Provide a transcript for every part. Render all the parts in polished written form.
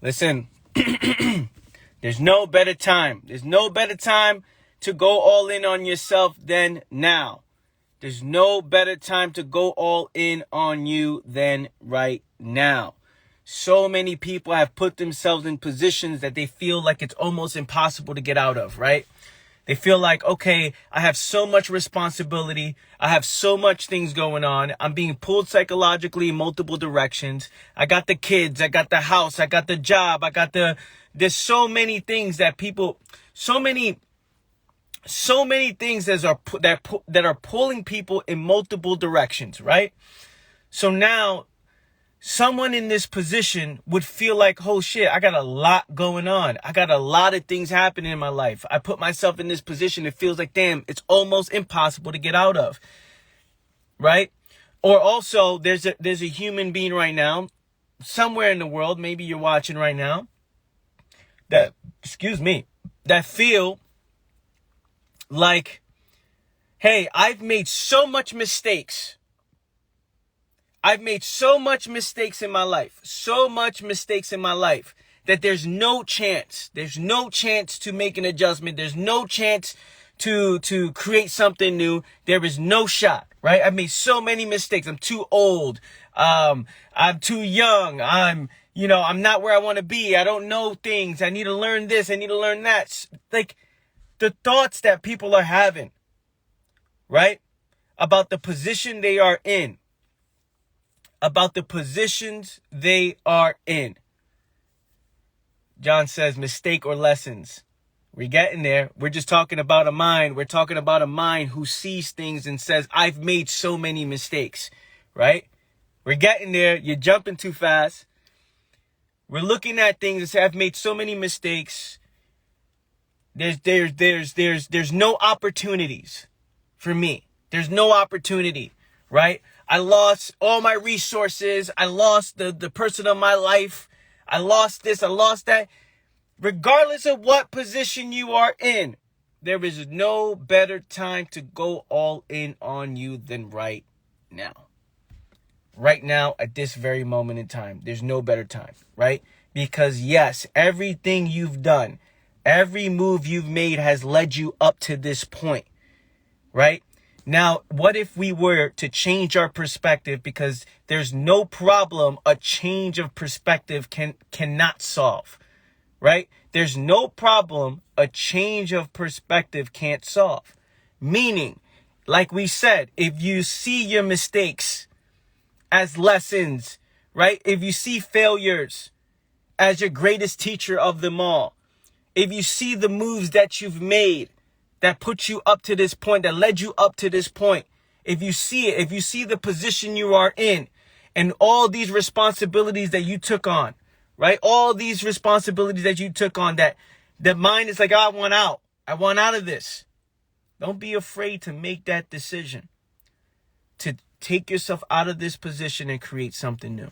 Listen, there's no better time. There's no better time to go all in on yourself than now. There's no better time to go all in on you than right now. So many people have put themselves in positions that they feel like it's almost impossible to get out of, right? They feel like, okay, I have so much responsibility. I have so much things going on. I'm being pulled psychologically in multiple directions. I got the kids. I got the house. I got the job. There's so many things that people, so many things that are pulling people in multiple directions, right? So now someone in this position would feel like, oh shit, I got a lot going on. I got a lot of things happening in my life. I put myself in this position. It feels like, damn, it's almost impossible to get out of, right? Or also there's a human being right now, somewhere in the world, maybe you're watching right now, that feel like, hey, I've made so much mistakes. I've made so much mistakes in my life, that there's no chance. There's no chance to make an adjustment. There's no chance to create something new. There is no shot, right? I've made so many mistakes. I'm too old. I'm too young. I'm not where I want to be. I don't know things. I need to learn this. I need to learn that. Like the thoughts that people are having, right? About the position they are in. About the positions they are in. John says mistake or lessons. We're getting there. We're just talking about a mind. We're talking about a mind who sees things and says, I've made so many mistakes, right? We're getting there. You're jumping too fast. We're looking at things and say, I've made so many mistakes. There's no opportunities for me. There's no opportunity, right? I lost all my resources. I lost the person of my life. I lost this. I lost that. Regardless of what position you are in, there is no better time to go all in on you than right now. Right now, at this very moment in time, there's no better time, right? Because yes, everything you've done, every move you've made has led you up to this point, right? Now, what if we were to change our perspective? Because there's no problem a change of perspective cannot solve, right? There's no problem a change of perspective can't solve. Meaning, like we said, if you see your mistakes as lessons, right? If you see failures as your greatest teacher of them all, if you see the moves that you've made that put you up to this point, that led you up to this point, if you see it, if you see the position you are in and all these responsibilities that you took on, right? All these responsibilities that you took on, that mind is like, I want out of this. Don't be afraid to make that decision to take yourself out of this position and create something new.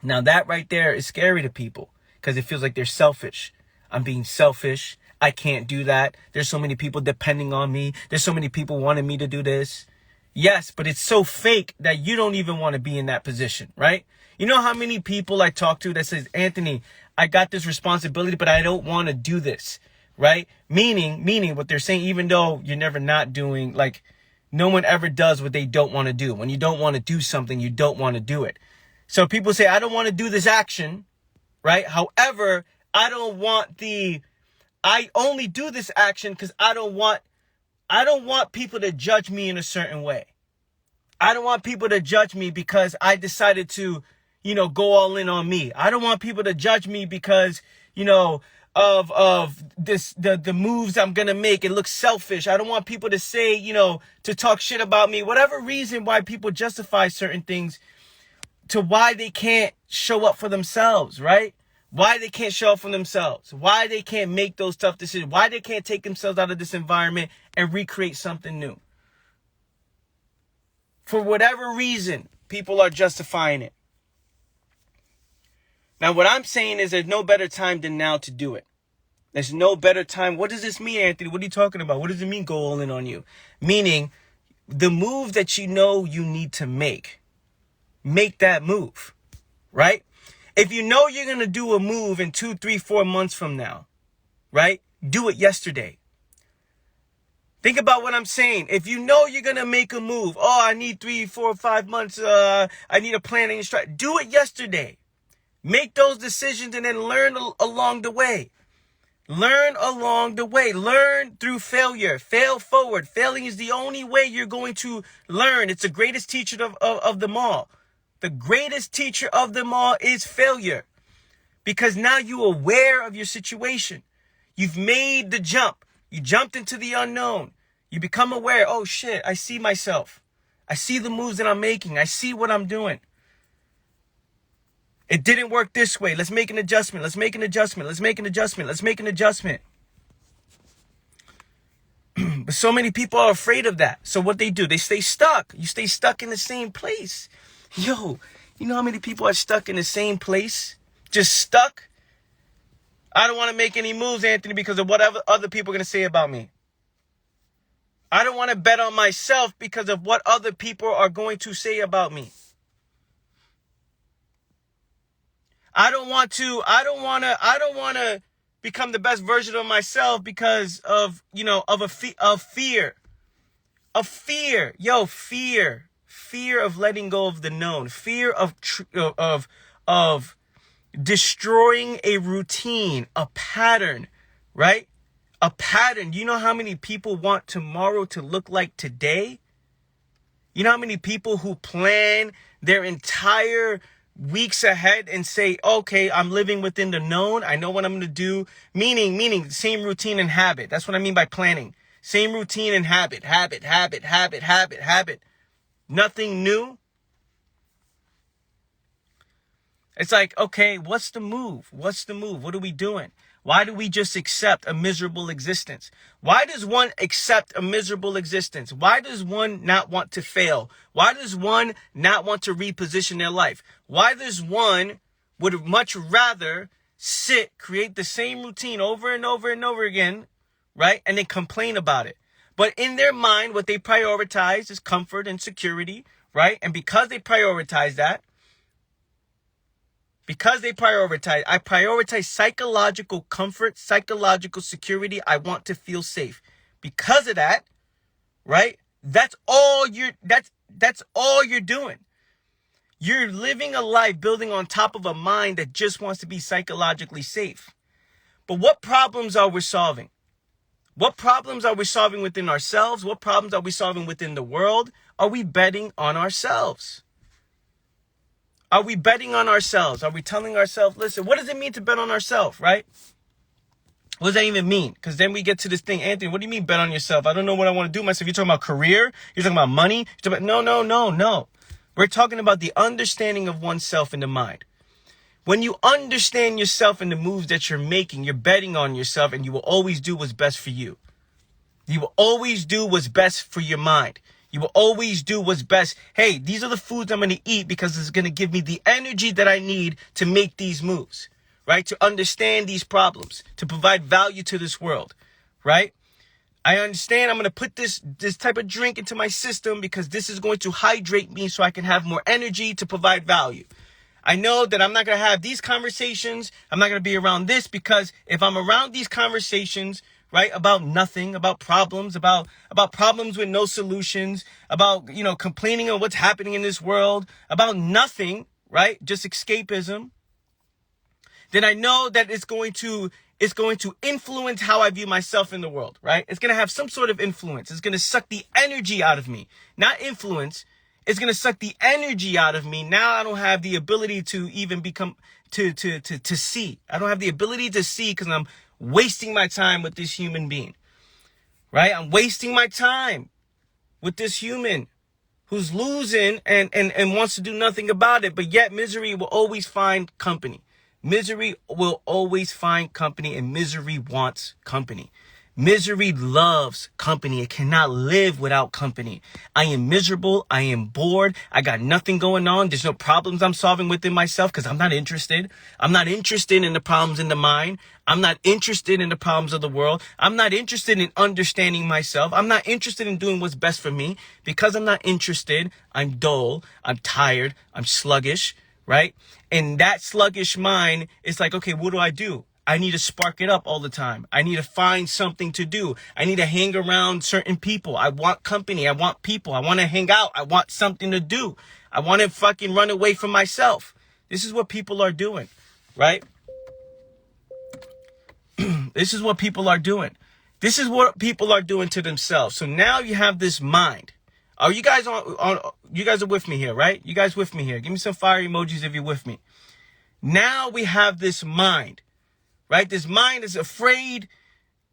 Now that right there is scary to people because it feels like they're selfish. I'm being selfish. I can't do that. There's so many people depending on me. There's so many people wanting me to do this. Yes, but it's so fake that you don't even want to be in that position, right? You know how many people I talk to that says, Anthony, I got this responsibility, but I don't want to do this, right? Meaning what they're saying, even though you're never not doing, like no one ever does what they don't want to do. When you don't want to do something, you don't want to do it. So people say, I don't want to do this action, right? However, I only do this action because I don't want people to judge me in a certain way. I don't want people to judge me because I decided to, go all in on me. I don't want people to judge me because, of this, the moves I'm going to make. It looks selfish. I don't want people to say, to talk shit about me. Whatever reason why people justify certain things to why they can't show up for themselves, right? Why they can't show up for themselves. Why they can't make those tough decisions. Why they can't take themselves out of this environment and recreate something new. For whatever reason, people are justifying it. Now, what I'm saying is there's no better time than now to do it. There's no better time. What does this mean, Anthony? What are you talking about? What does it mean go all in on you? Meaning, the move that you know you need to make that move, right? If you know you're going to do a move in 2, 3, 4 months from now, right? Do it yesterday. Think about what I'm saying. If you know you're going to make a move, oh, I need 3, 4, 5 months. I need a planning strategy. Do it yesterday. Make those decisions and then learn along the way. Learn along the way. Learn through failure. Fail forward. Failing is the only way you're going to learn. It's the greatest teacher of them all. The greatest teacher of them all is failure. Because now you're aware of your situation. You've made the jump. You jumped into the unknown. You become aware. Oh shit, I see myself. I see the moves that I'm making. I see what I'm doing. It didn't work this way. Let's make an adjustment. Let's make an adjustment. Let's make an adjustment. Let's make an adjustment. But so many people are afraid of that. So what they do, they stay stuck. You stay stuck in the same place. Yo, you know how many people are stuck in the same place? Just stuck? I don't want to make any moves, Anthony, because of whatever other people are going to say about me. I don't want to bet on myself because of what other people are going to say about me. I don't want to become the best version of myself because of, fear. Of fear. Yo, fear. Fear of letting go of the known. Fear of destroying a routine, a pattern, right? A pattern. You know how many people want tomorrow to look like today? You know how many people who plan their entire weeks ahead and say, okay, I'm living within the known. I know what I'm going to do. Meaning same routine and habit. That's what I mean by planning. Same routine and habit. Nothing new. It's like, okay, what's the move? What's the move? What are we doing? Why do we just accept a miserable existence? Why does one accept a miserable existence? Why does one not want to fail? Why does one not want to reposition their life? Why does one would much rather create the same routine over and over and over again, right? And then complain about it. But in their mind, what they prioritize is comfort and security, right? And because they prioritize that, I prioritize psychological comfort, psychological security. I want to feel safe. Because of that, right? That's all you're doing. You're living a life building on top of a mind that just wants to be psychologically safe. But what problems are we solving? What problems are we solving within ourselves? What problems are we solving within the world? Are we betting on ourselves? Are we betting on ourselves? Are we telling ourselves, listen, what does it mean to bet on ourselves, right? What does that even mean? Because then we get to this thing, Anthony, what do you mean bet on yourself? I don't know what I want to do myself. You're talking about career? You're talking about money? No. We're talking about the understanding of oneself in the mind. When you understand yourself and the moves that you're making, you're betting on yourself, and you will always do what's best for you. You will always do what's best for your mind. You will always do what's best. Hey, these are the foods I'm going to eat because it's going to give me the energy that I need to make these moves, right? To understand these problems, to provide value to this world, right? I understand I'm going to put this type of drink into my system because this is going to hydrate me so I can have more energy to provide value. I know that I'm not going to have these conversations. I'm not going to be around this because if I'm around these conversations, right, about nothing, about problems with no solutions, about, complaining on what's happening in this world, about nothing, right, just escapism, then I know that it's going to influence how I view myself in the world, right? It's going to have some sort of influence. It's going to suck the energy out of me, not influence. It's going to suck the energy out of me. Now I don't have the ability to even to see. I don't have the ability to see because I'm wasting my time with this human being, right? I'm wasting my time with this human who's losing and wants to do nothing about it. But yet misery will always find company. Misery will always find company, and misery wants company. Misery loves company. It cannot live without company. I am miserable. I am bored. I got nothing going on. There's no problems I'm solving within myself because I'm not interested. I'm not interested in the problems in the mind. I'm not interested in the problems of the world. I'm not interested in understanding myself. I'm not interested in doing what's best for me. Because I'm not interested, I'm dull. I'm tired. I'm sluggish. right? And that sluggish mind is like, okay, what do? I need to spark it up all the time. I need to find something to do. I need to hang around certain people. I want company. I want people. I want to hang out. I want something to do. I want to fucking run away from myself. This is what people are doing, right? This is what people are doing. This is what people are doing to themselves. So now you have this mind. Are you guys on you guys are with me here, right? You guys with me here? Give me some fire emojis if you're with me. Now we have this mind, right? This mind is afraid,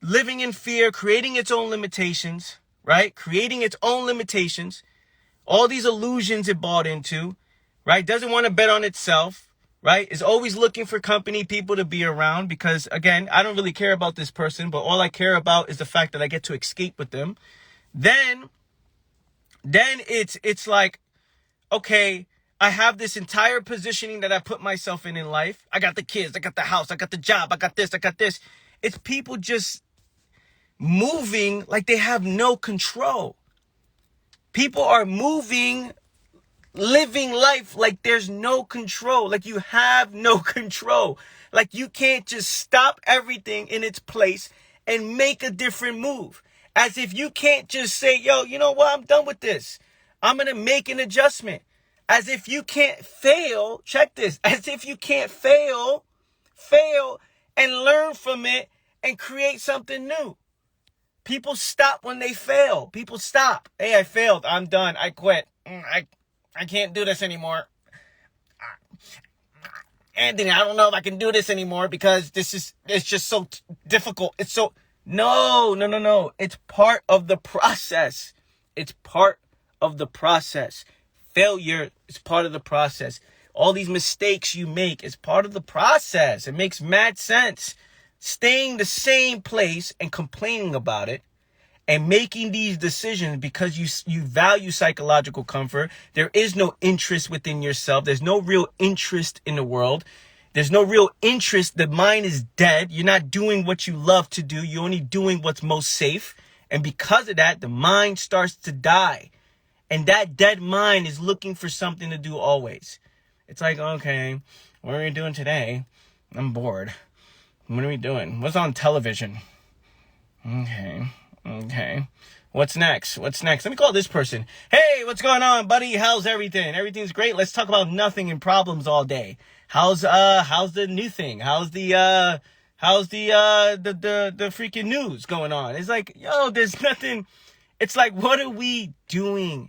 living in fear, creating its own limitations, right? Creating its own limitations. All these illusions it bought into, right? Doesn't want to bet on itself, right? Is always looking for company, people to be around because, again, I don't really care about this person, but all I care about is the fact that I get to escape with them. Then it's like, okay, I have this entire positioning that I put myself in life. I got the kids, I got the house, I got the job, I got this, I got this. It's people just moving like they have no control. People are moving, living life like there's no control, like you have no control. Like you can't just stop everything in its place and make a different move. As if you can't just say, yo, you know what? I'm done with this. I'm going to make an adjustment. As if you can't fail. Check this. As if you can't fail and learn from it and create something new. People stop when they fail. People stop. Hey, I failed. I'm done. I quit. I can't do this anymore. Anthony, I don't know if I can do this anymore because it's just so difficult. It's so, no. It's part of the process. It's part of the process. Failure is part of the process. All these mistakes you make is part of the process. It makes mad sense. Staying the same place and complaining about it and making these decisions because you value psychological comfort. There is no interest within yourself. There's no real interest in the world. There's no real interest. The mind is dead. You're not doing what you love to do. You're only doing what's most safe. And because of that, the mind starts to die. And that dead mind is looking for something to do always. It's like, okay, what are we doing today? I'm bored. What are we doing? What's on television? Okay. What's next? Let me call this person. Hey, what's going on, buddy? How's everything? Everything's great. Let's talk about nothing and problems all day. How's the new thing? How's the freaking news going on? It's like, yo, there's nothing. It's like, what are we doing?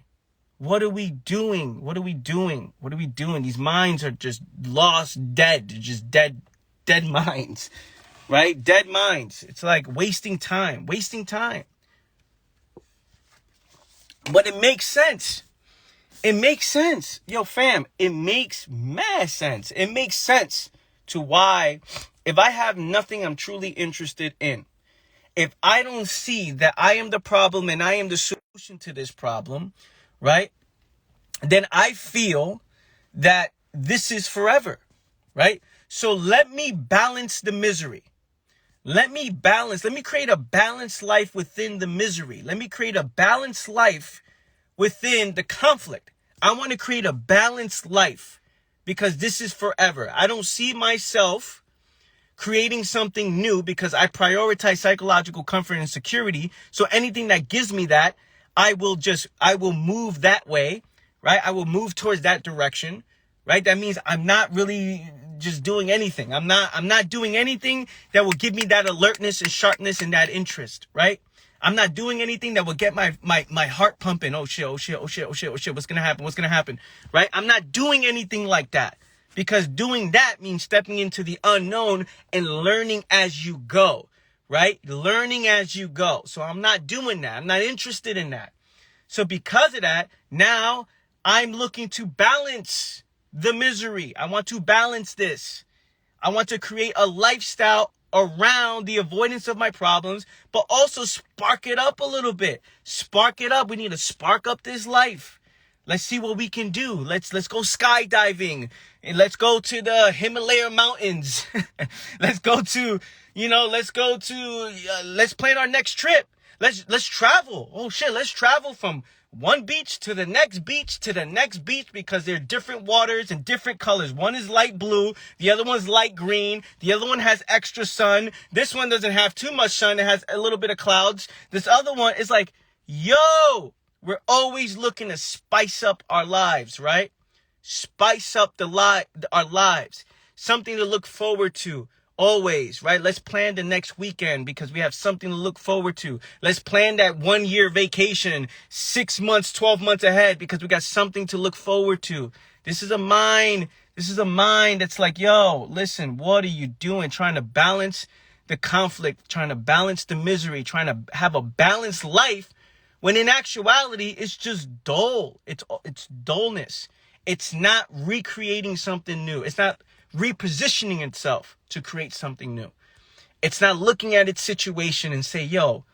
What are we doing? These minds are just lost, dead. They're just dead minds, right? Dead minds. It's like wasting time. But it makes sense. Yo, fam, it makes mad sense. It makes sense to why, if I have nothing I'm truly interested in, if I don't see that I am the problem and I am the solution to this problem, right? Then I feel that this is forever, right? So let me balance the misery. Let me create a balanced life within the misery. Let me create a balanced life within the conflict. I want to create a balanced life because this is forever. I don't see myself creating something new because I prioritize psychological comfort and security. So anything that gives me that, I will move that way, right? I will move towards that direction, right? That means I'm not really just doing anything. I'm not doing anything that will give me that alertness and sharpness and that interest, right? I'm not doing anything that will get my heart pumping. Oh shit. What's going to happen? Right? I'm not doing anything like that because doing that means stepping into the unknown and learning as you go, right? Learning as you go. So I'm not doing that. I'm not interested in that. So because of that, now I'm looking to balance the misery. I want to balance this. I want to create a lifestyle around the avoidance of my problems, but also spark it up a little bit. Spark it up. We need to spark up this life. Let's see what we can do. Let's go skydiving and let's go to the Himalaya mountains. let's plan our next trip. Let's travel. Oh shit, let's travel from one beach to the next beach to the next beach because they're different waters and different colors. One is light blue. The other one's light green. The other one has extra sun. This one doesn't have too much sun. It has a little bit of clouds. This other one is like, yo, we're always looking to spice up our lives, right? Spice up our lives. Something to look forward to. Always, right? Let's plan the next weekend because we have something to look forward to. Let's plan that 1 year vacation, 6 months, 12 months ahead because we got something to look forward to. This is a mind that's like, yo, listen, what are you doing? Trying to balance the conflict, trying to balance the misery, trying to have a balanced life when in actuality, it's just dull. It's dullness. It's not recreating something new. It's not repositioning itself to create something new. It's not looking at its situation and say, yo,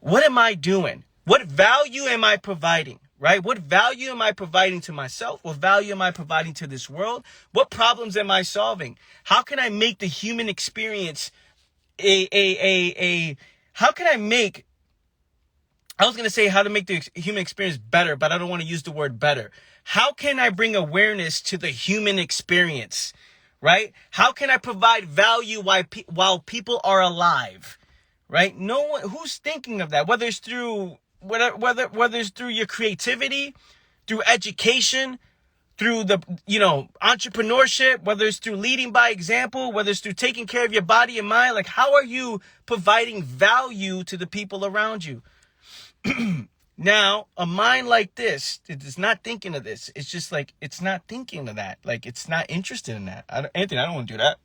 what am I doing? What value am I providing, right? What value am I providing to myself? What value am I providing to this world? What problems am I solving? How can I make the human experience how can I make, I was going to say how to make the human experience better, but I don't want to use the word better. How can I bring awareness to the human experience? Right? How can I provide value while people are alive? Right? No one who's thinking of that, whether it's through whether it's through your creativity, through education, through the entrepreneurship, whether it's through leading by example, whether it's through taking care of your body and mind. Like, how are you providing value to the people around you? Now, a mind like this, it is not thinking of this. It's just like, it's not thinking of that. Like, it's not interested in that. Anthony, I don't want to do that.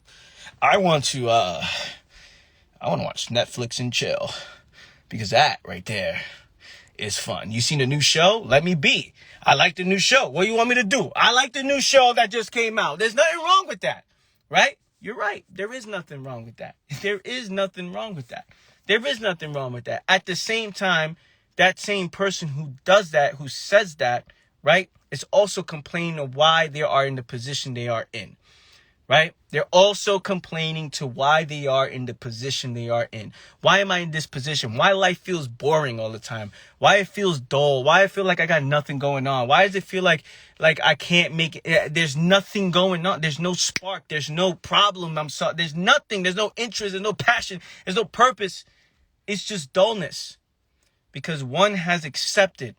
I want to watch Netflix and chill. Because that right there is fun. You seen the new show? Let me be. I like the new show. What do you want me to do? I like the new show that just came out. There's nothing wrong with that. Right? You're right. There is nothing wrong with that. There is nothing wrong with that. There is nothing wrong with that. At the same time, that same person who does that, who says that, right, is also complaining of why they are in the position they are in, right? They're also complaining to why they are in the position they are in. Why am I in this position? Why life feels boring all the time? Why it feels dull? Why I feel like I got nothing going on? Why does it feel like I can't make it? There's nothing going on. There's no spark. There's no problem. There's nothing. There's no interest. There's no passion. There's no purpose. It's just dullness. Because one has accepted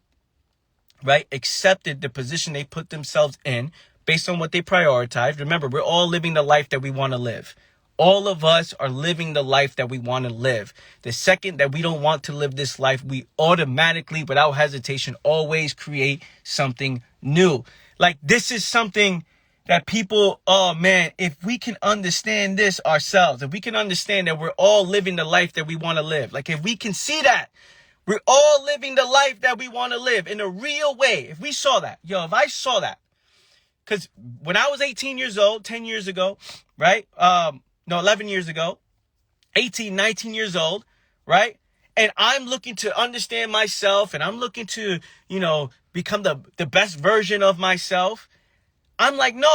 the position they put themselves in based on what they prioritize. Remember, we're all living the life that we want to live. All of us are living the life that we want to live. The second that we don't want to live this life, we automatically, without hesitation, always create something new. Like, this is something that people, oh man, if we can understand this ourselves, if we can understand that we're all living the life that we want to live, like if we can see that, we're all living the life that we want to live in a real way. If we saw that, if I saw that, because when I was 18 years old, 10 years ago, right? 11 years ago, 18, 19 years old, right? And I'm looking to understand myself and I'm looking to, become the best version of myself. I'm like, no,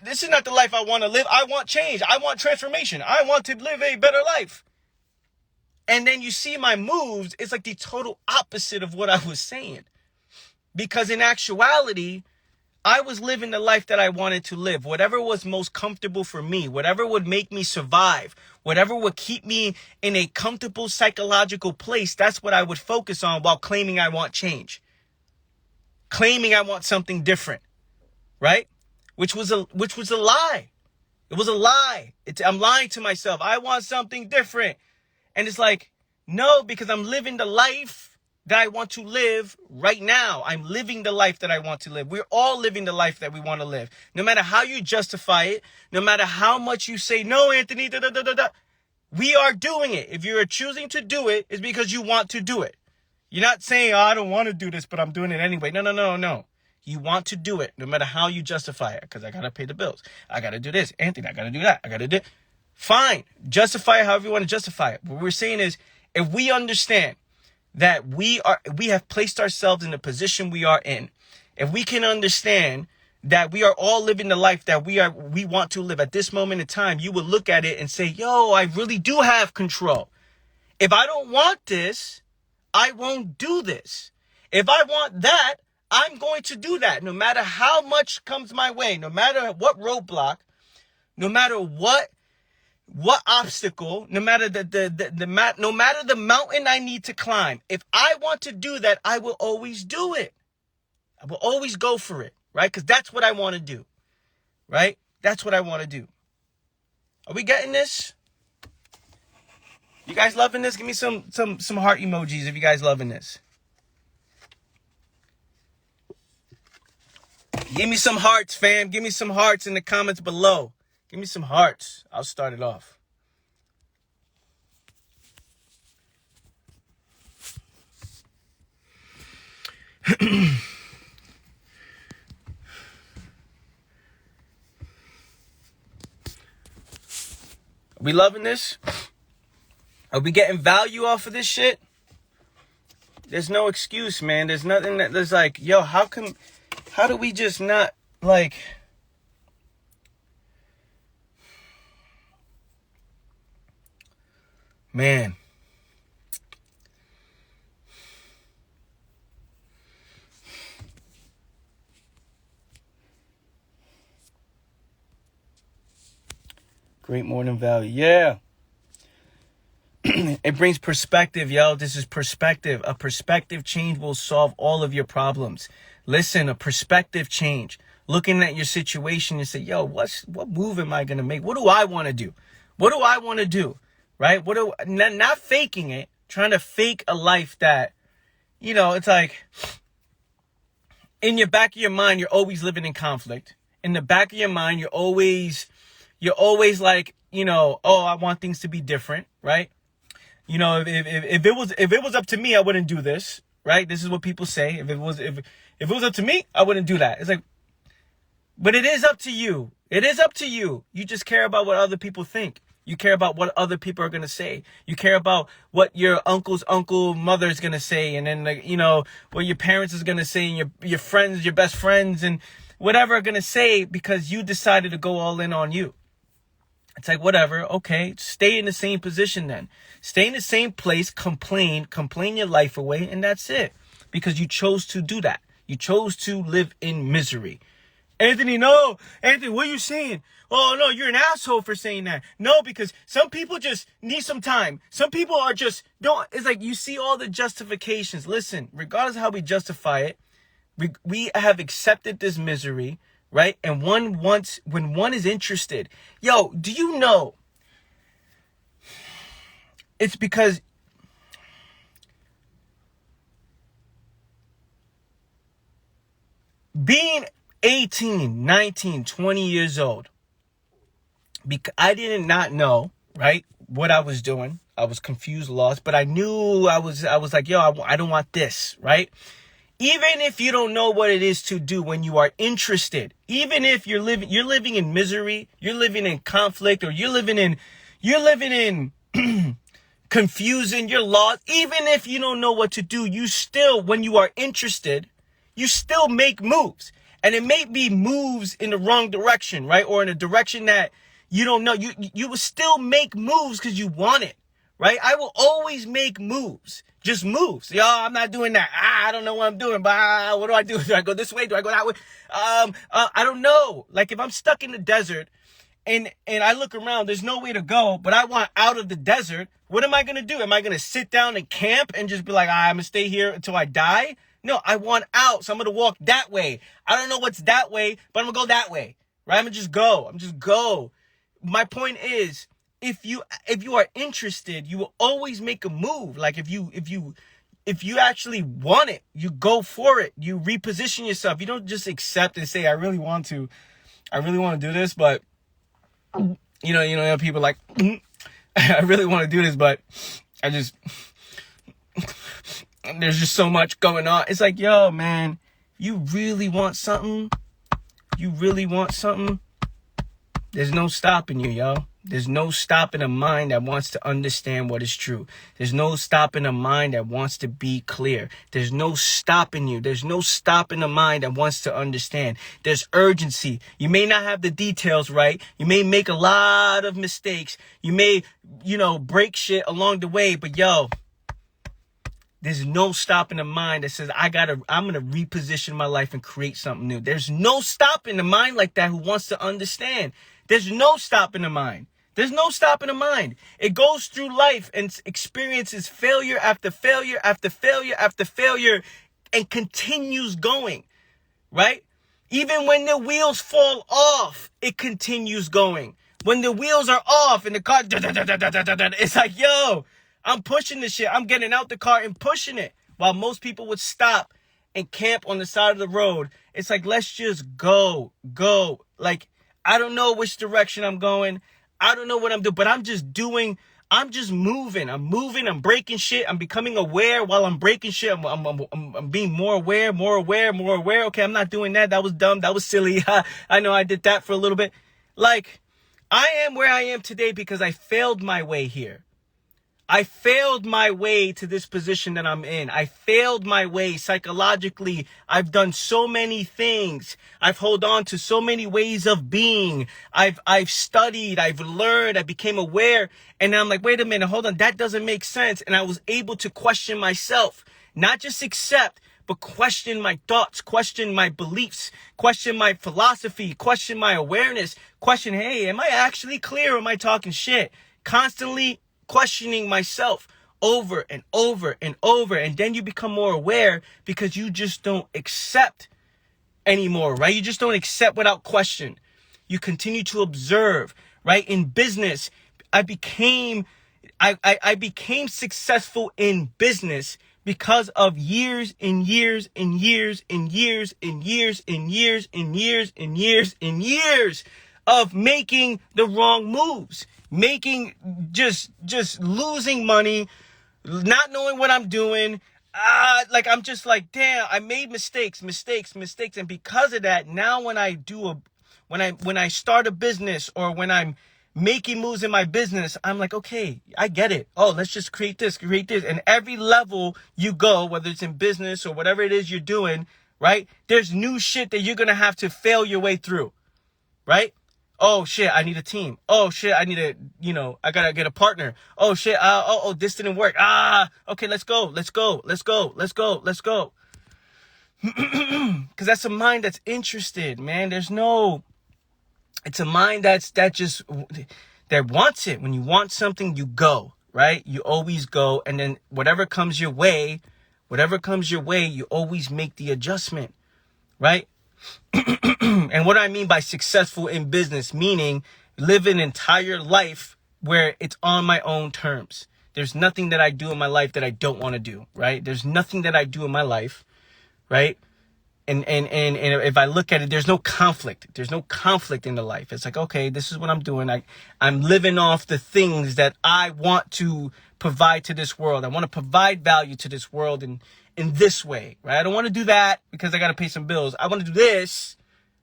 this is not the life I want to live. I want change. I want transformation. I want to live a better life. And then you see my moves, it's like the total opposite of what I was saying. Because in actuality, I was living the life that I wanted to live. Whatever was most comfortable for me, whatever would make me survive, whatever would keep me in a comfortable psychological place, that's what I would focus on while claiming I want change. Claiming I want something different, right? Which was a lie. It was a lie. I'm lying to myself. I want something different. And it's like, no, because I'm living the life that I want to live right now. I'm living the life that I want to live. We're all living the life that we want to live. No matter how you justify it, no matter how much you say, no, Anthony, we are doing it. If you're choosing to do it, it's because you want to do it. You're not saying, I don't want to do this, but I'm doing it anyway. No. You want to do it, no matter how you justify it, because I got to pay the bills. I got to do this. Anthony, I got to do that. I got to do it. Fine. Justify it however you want to justify it. What we're saying is, if we understand that we have placed ourselves in the position we are in, if we can understand that we are all living the life that we want to live at this moment in time, you will look at it and say, I really do have control. If I don't want this, I won't do this. If I want that, I'm going to do that. No matter how much comes my way, no matter what roadblock, no matter what obstacle, no matter no matter the mountain I need to climb, if I want to do that, I will always do it. I will always go for it, right? Because that's what I want to do, right? That's what I want to do. Are we getting this? You guys loving this? Give me some heart emojis if you guys loving this. Give me some hearts, fam. Give me some hearts in the comments below. Give me some hearts. I'll start it off. We loving this? Are we getting value off of this shit? There's no excuse, man. There's nothing there's like, yo, how do we just not, like, man. Great morning value. Yeah. It brings perspective, yo. This is perspective. A perspective change will solve all of your problems. Listen, a perspective change. Looking at your situation and say, yo, what move am I going to make? What do I want to do? What do I want to do? Right? Not faking it. Trying to fake a life that, you know, it's like, in your back of your mind, you're always living in conflict. In the back of your mind, you're always like, you know, oh, I want things to be different, right? You know, if it was up to me, I wouldn't do this, right? This is what people say. If it was up to me, I wouldn't do that. It's like, but it is up to you. It is up to you. You just care about what other people think. You care about what other people are going to say. You care about what your uncle's mother is going to say. And then, like, you know, what your parents is going to say, and your friends, your best friends, and whatever are going to say, because you decided to go all in on you. It's like, whatever, okay, stay in the same position then. Stay in the same place, complain your life away, and that's it. Because you chose to do that. You chose to live in misery. Anthony, no. Anthony, what are you saying? Oh, no, you're an asshole for saying that. No, because some people just need some time. Some people are just, it's like you see all the justifications. Listen, regardless of how we justify it, we have accepted this misery. Right? And when one is interested, yo, do you know? It's because being 18, 19, 20 years old, because I did not know, right, what I was doing. I was confused, lost, but I knew I was like, yo, I don't want this, right? Even if you don't know what it is to do, when you are interested, even if you're living in misery, you're living in conflict, or you're living in confusion, you're lost. Even if you don't know what to do, you still, when you are interested, you still make moves. And it may be moves in the wrong direction, right? Or in a direction that you don't know. You will still make moves because you want it, right? I will always make moves. Just moves. Yo, I'm not doing that. I don't know what I'm doing, but what do I do? Do I go this way? Do I go that way? I don't know. Like, if I'm stuck in the desert and I look around, there's no way to go, but I want out of the desert. What am I going to do? Am I going to sit down and camp and just be like, I'm going to stay here until I die? No, I want out. So I'm going to walk that way. I don't know what's that way, but I'm going to go that way, right? I'm going to just go. My point is, if you are interested, you will always make a move. Like, if you actually want it, you go for it. You reposition yourself. You don't just accept and say, I really want to do this, but you know, people like, I really want to do this, but there's just so much going on. It's like, yo, man, you really want something? There's no stopping you, yo. There's no stopping a mind that wants to understand what is true. There's no stopping a mind that wants to be clear. There's no stopping you. There's no stopping a mind that wants to understand. There's urgency. You may not have the details right. You may make a lot of mistakes. You may, break shit along the way. But yo, There's no stop in the mind that says, I'm going to reposition my life and create something new. There's no stop in the mind like that who wants to understand. There's no stop in the mind. There's no stop in the mind. It goes through life and experiences failure after failure after failure after failure and continues going, right? Even when the wheels fall off, it continues going. When the wheels are off and the car, it's like, yo, I'm pushing this shit. I'm getting out the car and pushing it. While most people would stop and camp on the side of the road. It's like, let's just go. Like, I don't know which direction I'm going. I don't know what I'm doing, but I'm just moving. I'm breaking shit. I'm becoming aware while I'm breaking shit. I'm being more aware. Okay, I'm not doing that. That was dumb. That was silly. I know I did that for a little bit. Like, I am where I am today because I failed my way here. I failed my way to this position that I'm in. I failed my way psychologically. I've done so many things. I've held on to so many ways of being. I've studied, I've learned, I became aware. And I'm like, wait a minute, hold on. That doesn't make sense. And I was able to question myself, not just accept, but question my thoughts, question my beliefs, question my philosophy, question my awareness, question, hey, am I actually clear or am I talking shit? Constantly questioning myself over and over and over. And then you become more aware because you just don't accept anymore, right? You just don't accept without question. You continue to observe, right? In business, I became successful in business because of years and years and years and years and years and years and years and years and years of making the wrong moves. Making just losing money, not knowing what I'm doing. Like I'm just like, damn, I made mistakes. And because of that, now when I start a business or when I'm making moves in my business, I'm like, okay, I get it. Oh, let's just create this. And every level you go, whether it's in business or whatever it is you're doing, right? There's new shit that you're going to have to fail your way through, right? Oh shit, I need a team. Oh shit, I gotta get a partner. Oh shit, this didn't work. Okay, let's go. Because that's a mind that's interested, man. It's a mind that wants it. When you want something, you go, right? You always go. And then whatever comes your way, you always make the adjustment, right? And what I mean by successful in business, meaning live an entire life where it's on my own terms. There's nothing that I do in my life that I don't want to do, right? There's nothing that I do in my life, right? And if I look at it, there's no conflict. There's no conflict in the life. It's like, okay, this is what I'm doing. I'm living off the things that I want to provide to this world. I want to provide value to this world in this way, right? I don't want to do that because I got to pay some bills. I want to do this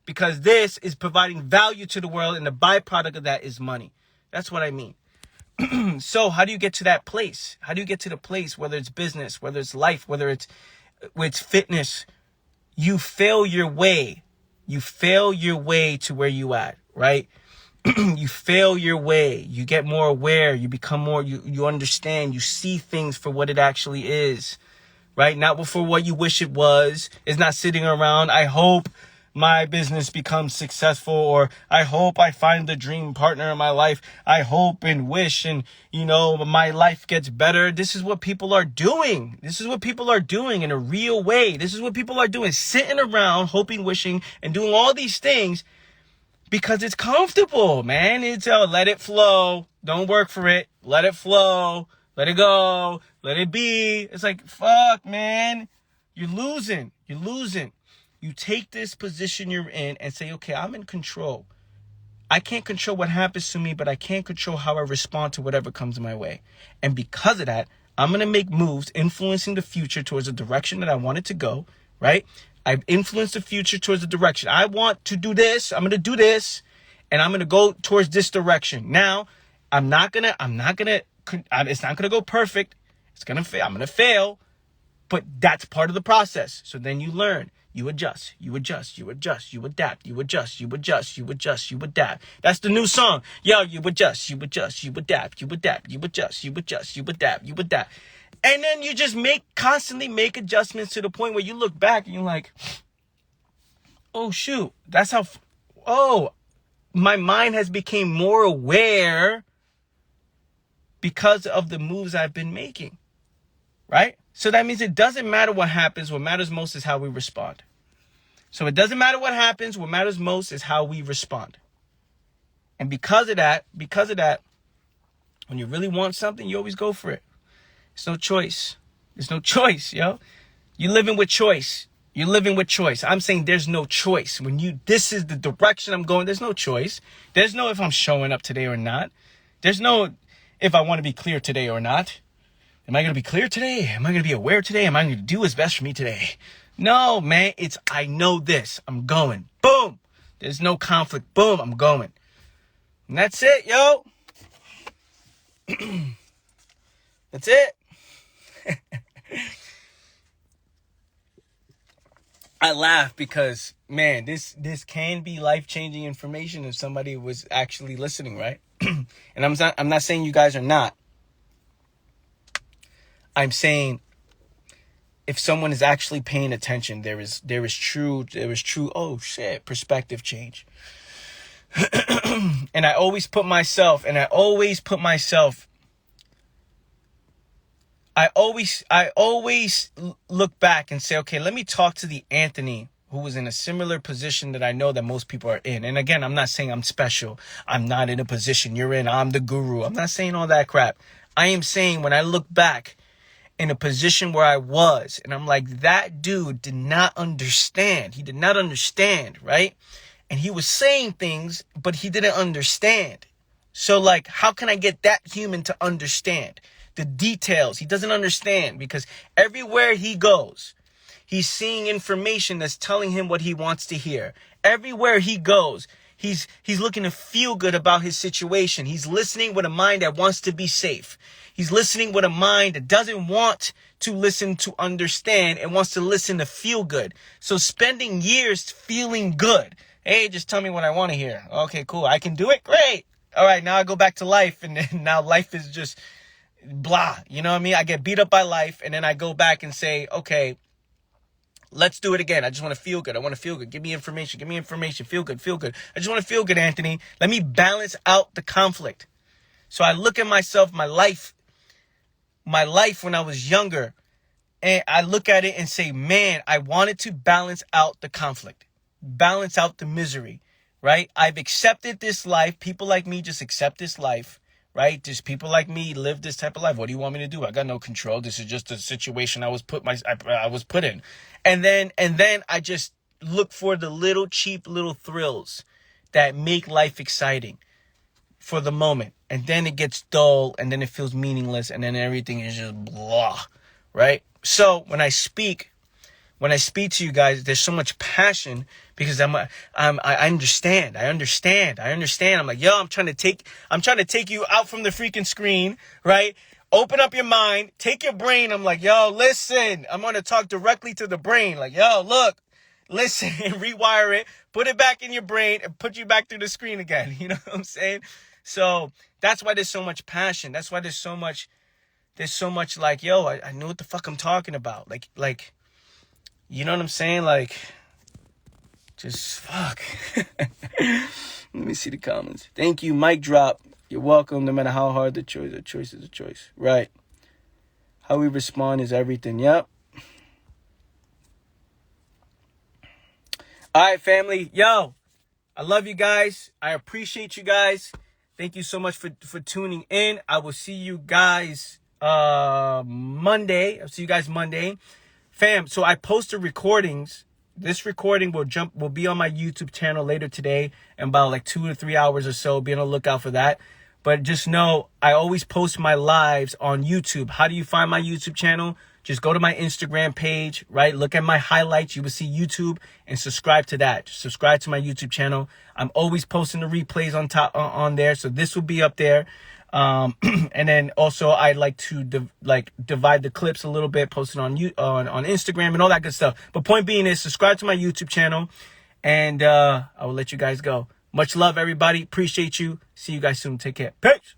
because this is providing value to the world, and the byproduct of that is money. That's what I mean. So how do you get to that place? How do you get to the place, whether it's business, whether it's life, whether it's fitness? You fail your way. You fail your way to where you at, right? You fail your way. You get more aware. You become more, you understand. You see things for what it actually is, right? Not for what you wish it was. It's not sitting around, I hope my business becomes successful, or I hope I find the dream partner in my life. I hope and wish and, my life gets better. This is what people are doing. This is what people are doing in a real way. This is what people are doing, sitting around, hoping, wishing, and doing all these things because it's comfortable, man. It's let it flow. Don't work for it. Let it flow. Let it go. Let it be. It's like, fuck, man. You're losing. You take this position you're in and say, okay, I'm in control. I can't control what happens to me, but I can control how I respond to whatever comes my way. And because of that, I'm going to make moves influencing the future towards the direction that I want it to go, right? I've influenced the future towards the direction. I want to do this. I'm going to do this. And I'm going to go towards this direction. Now, it's not going to go perfect. I'm going to fail. But that's part of the process. So then you learn. You adjust, you adapt. That's the new song. Yo, you adjust, you adapt. And then you just constantly make adjustments to the point where you look back and you're like, oh shoot, that's how, my mind has become more aware because of the moves I've been making, right? So that means it doesn't matter what happens. What matters most is how we respond. So it doesn't matter what happens. What matters most is how we respond. And because of that, when you really want something, you always go for it. There's no choice. There's no choice, yo. You're living with choice. You're living with choice. I'm saying there's no choice. This is the direction I'm going, there's no choice. There's no if I'm showing up today or not. There's no if I want to be clear today or not. Am I going to be clear today? Am I going to be aware today? Am I going to do what's best for me today? No, man. It's I know this. I'm going. Boom. There's no conflict. Boom. I'm going. And that's it, yo. That's it. I laugh because, man, this can be life-changing information if somebody was actually listening, right? And I'm not saying you guys are not. I'm saying if someone is actually paying attention, there is true, oh shit, perspective change. And I always look back and say, okay, let me talk to the Anthony who was in a similar position that I know that most people are in. And again, I'm not saying I'm special. I'm not in a position you're in. I'm the guru. I'm not saying all that crap. I am saying when I look back in a position where I was, and I'm like, that dude did not understand. He did not understand, right? And he was saying things, but he didn't understand. So like, how can I get that human to understand the details? He doesn't understand because everywhere he goes, he's seeing information that's telling him what he wants to hear. Everywhere he goes, he's looking to feel good about his situation. He's listening with a mind that wants to be safe. He's listening with a mind that doesn't want to listen to understand and wants to listen to feel good. So spending years feeling good. Hey, just tell me what I want to hear. Okay, cool. I can do it. Great. All right, now I go back to life, and then now life is just blah. You know what I mean? I get beat up by life, and then I go back and say, okay, let's do it again. I just want to feel good. I want to feel good. Give me information. Give me information. Feel good. Feel good. I just want to feel good, Anthony. Let me balance out the conflict. So I look at myself, my life when I was younger, and I look at it and say, man, I wanted to balance out the conflict, balance out the misery, right? I've accepted this life. People like me just accept this life, right? Just people like me live this type of life. What do you want me to do? I got no control. This is just a situation I was put in. And then I just look for the little cheap little thrills that make life exciting for the moment. And then it gets dull, and then it feels meaningless, and then everything is just blah, right? So when I speak to you guys, there's so much passion because I understand. I'm like, yo, I'm trying to take you out from the freaking screen, right? Open up your mind, take your brain. I'm like, yo, listen, I'm going to talk directly to the brain. Like, yo, look, listen, rewire it, put it back in your brain and put you back through the screen again. You know what I'm saying? So that's why there's so much passion. That's why there's so much like, yo, I know what the fuck I'm talking about. Like, you know what I'm saying? Like, just fuck. Let me see the comments. Thank you, mic drop. You're welcome. No matter how hard the choice is a choice. Right. How we respond is everything. Yep. All right, family. Yo, I love you guys. I appreciate you guys. Thank you so much for tuning in. I will see you guys Monday. I'll see you guys Monday. Fam, so I posted recordings. This recording will be on my YouTube channel later today in about like 2 to 3 hours or so. Be on the lookout for that. But just know, I always post my lives on YouTube. How do you find my YouTube channel? Just go to my Instagram page, right? Look at my highlights. You will see YouTube and subscribe to that. Just subscribe to my YouTube channel. I'm always posting the replays on there. So this will be up there. And then also I like to divide the clips a little bit, post it on Instagram and all that good stuff. But point being is subscribe to my YouTube channel, and I will let you guys go. Much love, everybody. Appreciate you. See you guys soon. Take care. Peace.